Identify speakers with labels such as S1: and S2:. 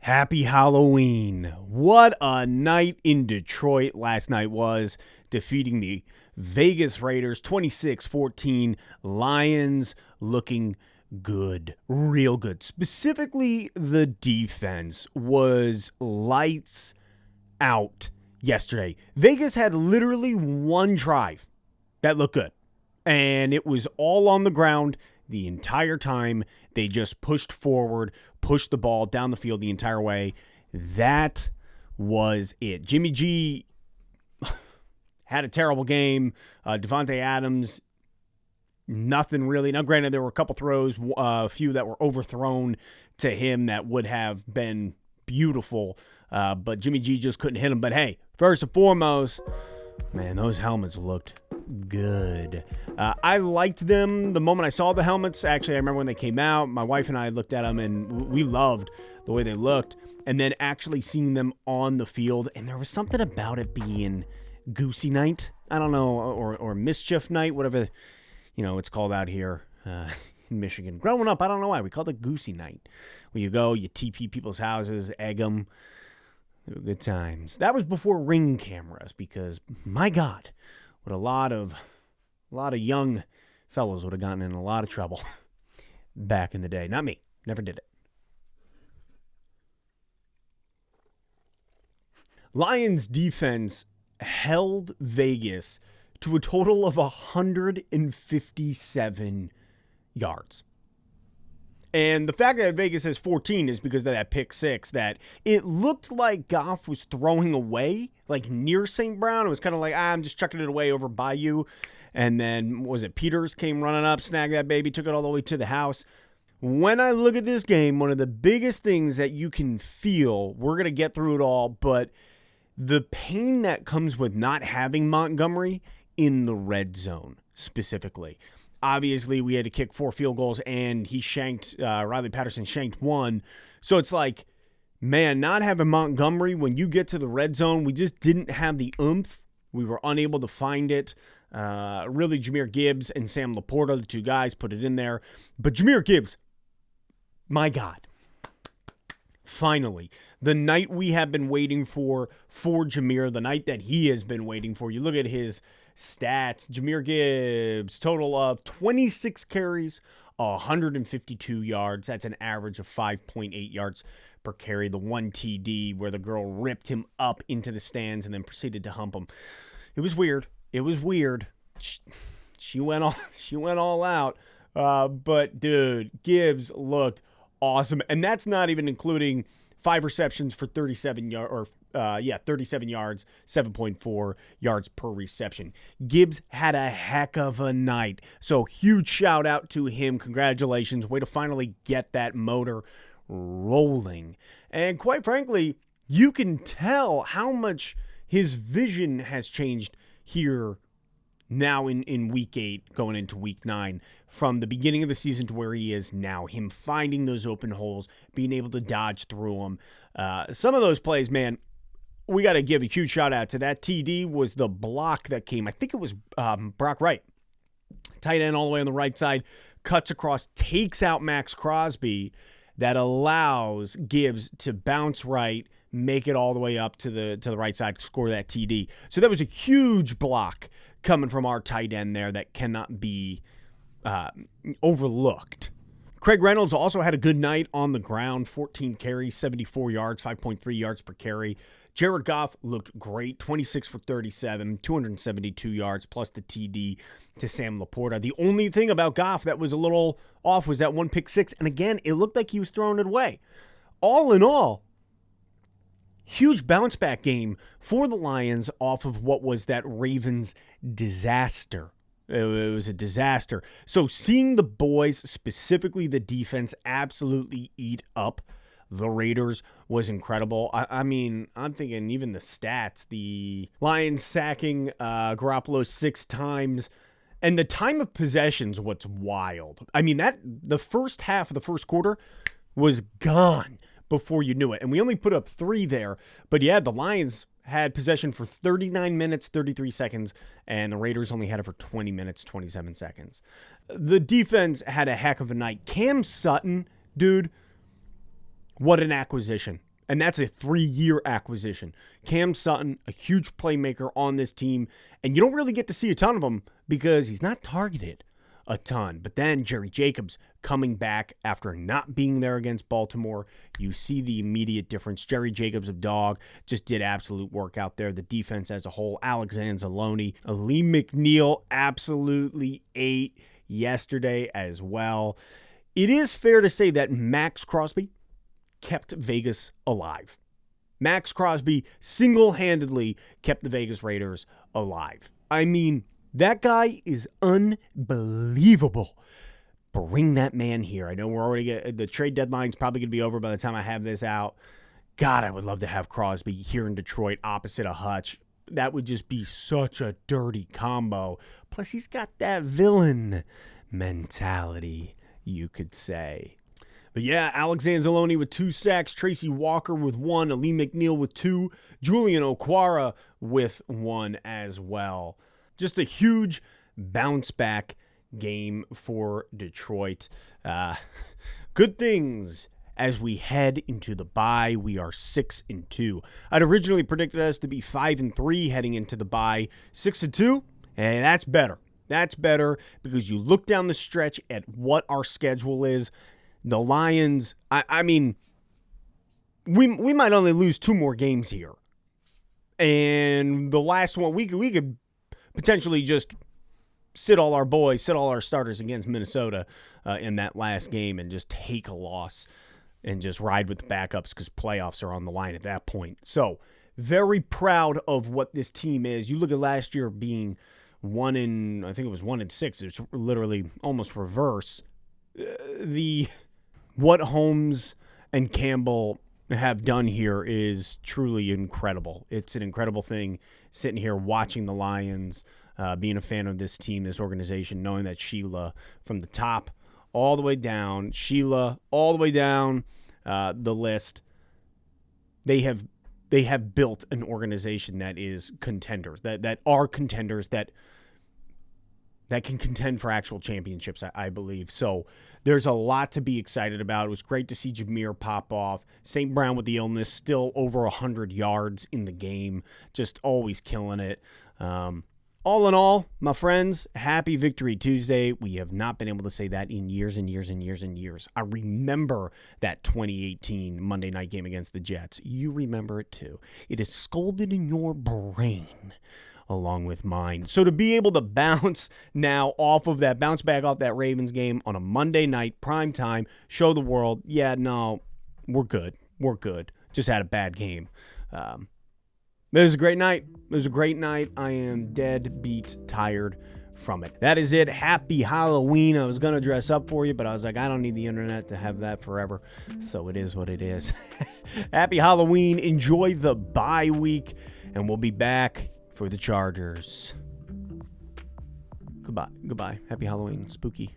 S1: Happy Halloween. What a night in Detroit last night was, defeating the Vegas Raiders 26-14. Lions looking good, real good. Specifically, the defense was lights out yesterday. Vegas had literally one drive that looked good, and it was all on the ground the entire time. They just pushed forward, pushed the ball down the field the entire way. That was it. Jimmy G had a terrible game. Devontae Adams, nothing really. Now, granted, there were a couple throws, a few that were overthrown to him that would have been beautiful, but Jimmy G just couldn't hit him. But hey, first and foremost, man, those helmets looked good. I liked them the moment I saw the helmets. Actually, I remember when they came out, my wife and I looked at them and we loved the way they looked. And then actually seeing them on the field, and there was something about it being Goosey Night. I don't know, or Mischief Night, whatever, it's called out here in Michigan. Growing up, I don't know why we called it Goosey Night. Where you go, you TP people's houses, egg them. Good times. That was before Ring cameras, because my God, what a lot of young fellows would have gotten in a lot of trouble back in the day. Not me. Never did it. Lions defense held Vegas to a total of 157 yards. And the fact that Vegas has 14 is because of that pick six that it looked like Goff was throwing away, like near St. Brown. It was kind of like, I'm just chucking it away over by you. And then, Peters came running up, snagged that baby, took it all the way to the house. When I look at this game, one of the biggest things that you can feel, we're going to get through it all, but the pain that comes with not having Montgomery in the red zone specifically. Obviously, we had to kick 4 field goals, and he shanked, Riley Patterson shanked 1. So it's like, man, not having Montgomery, when you get to the red zone, we just didn't have the oomph. We were unable to find it. Really, Jahmyr Gibbs and Sam Laporta, the two guys, put it in there. But Jahmyr Gibbs, my God, finally, the night we have been waiting for Jahmyr, the night that he has been waiting for. You look at his stats. Jahmyr Gibbs, total of 26 carries, 152 yards. That's an average of 5.8 yards per carry. The 1 TD where the girl ripped him up into the stands and then proceeded to hump him. It was weird. She went all out. But dude, Gibbs looked awesome, and that's not even including 5 receptions for 37 yards, 37 yards, 7.4 yards per reception. Gibbs had a heck of a night. So huge shout out to him. Congratulations. Way to finally get that motor rolling. And quite frankly, you can tell how much his vision has changed here now in week 8 going into week 9, from the beginning of the season to where he is now. Him finding those open holes, being able to dodge through them. Some of those plays, man, we got to give a huge shout out to that. TD was the block that came. I think it was Brock Wright. Tight end all the way on the right side, cuts across, takes out Max Crosby. That allows Gibbs to bounce right, make it all the way up to the right side, score that TD. So that was a huge block coming from our tight end there that cannot be overlooked. Craig Reynolds also had a good night on the ground, 14 carries, 74 yards, 5.3 yards per carry. Jared Goff looked great, 26 for 37, 272 yards, plus the TD to Sam Laporta. The only thing about Goff that was a little off was that 1 pick six, and again, it looked like he was throwing it away. All in all, huge bounce back game for the Lions off of what was that Ravens disaster. It was a disaster. So seeing the boys, specifically the defense, absolutely eat up the Raiders was incredible. I mean, I'm thinking even the stats, the Lions sacking Garoppolo 6 times, and the time of possession's what's wild. I mean, that the first half of the first quarter was gone before you knew it. And we only put up 3 there. But yeah, the Lions had possession for 39 minutes, 33 seconds, and the Raiders only had it for 20 minutes, 27 seconds. The defense had a heck of a night. Cam Sutton, dude, what an acquisition. And that's a 3-year acquisition. Cam Sutton, a huge playmaker on this team. And you don't really get to see a ton of him because he's not targeted a ton. But then Jerry Jacobs coming back after not being there against Baltimore. You see the immediate difference. Jerry Jacobs of Dog just did absolute work out there. The defense as a whole, Alexander Zaloni, Ali McNeil absolutely ate yesterday as well. It is fair to say that Max Crosby kept Vegas alive. Max Crosby single-handedly kept the Vegas Raiders alive. I mean, that guy is unbelievable. Bring that man here. I know we're already the trade deadline's probably going to be over by the time I have this out. God, I would love to have Crosby here in Detroit opposite of Hutch. That would just be such a dirty combo. Plus, he's got that villain mentality, you could say. But yeah, Alexander Zaloni with 2 sacks, Tracy Walker with 1, Ali McNeil with 2, Julian Okwara with 1 as well. Just a huge bounce back game for Detroit. Good things as we head into the bye. We are 6-2. I'd originally predicted us to be 5-3 heading into the bye. 6-2, and that's better. That's better because you look down the stretch at what our schedule is. The Lions, I mean, we might only lose 2 more games here. And the last one, we could potentially just sit all our starters against Minnesota in that last game and just take a loss and just ride with the backups because playoffs are on the line at that point. So very proud of what this team is. You look at last year being 1-6. It's literally almost reverse. What Holmes and Campbell have done here is truly incredible. It's an incredible thing sitting here watching the Lions, being a fan of this team, this organization, knowing that Sheila from the top all the way down, Sheila all the way down the list, they have built an organization that is contenders, that are contenders, that can contend for actual championships, I believe. So there's a lot to be excited about. It was great to see Jahmyr pop off. St. Brown with the illness, still over 100 yards in the game, just always killing it. All in all, my friends, happy Victory Tuesday. We have not been able to say that in years and years and years and years. I remember that 2018 Monday night game against the Jets. You remember it too. It is scolded in your brain along with mine. So to be able to bounce back off that Ravens game on a Monday night, prime time, show the world, yeah, no, we're good. We're good. Just had a bad game. It was a great night. I am dead beat tired from it. That is it. Happy Halloween. I was going to dress up for you, but I was like, I don't need the internet to have that forever. So it is what it is. Happy Halloween. Enjoy the bye week, and we'll be back for the Chargers. Goodbye. Happy Halloween. Spooky.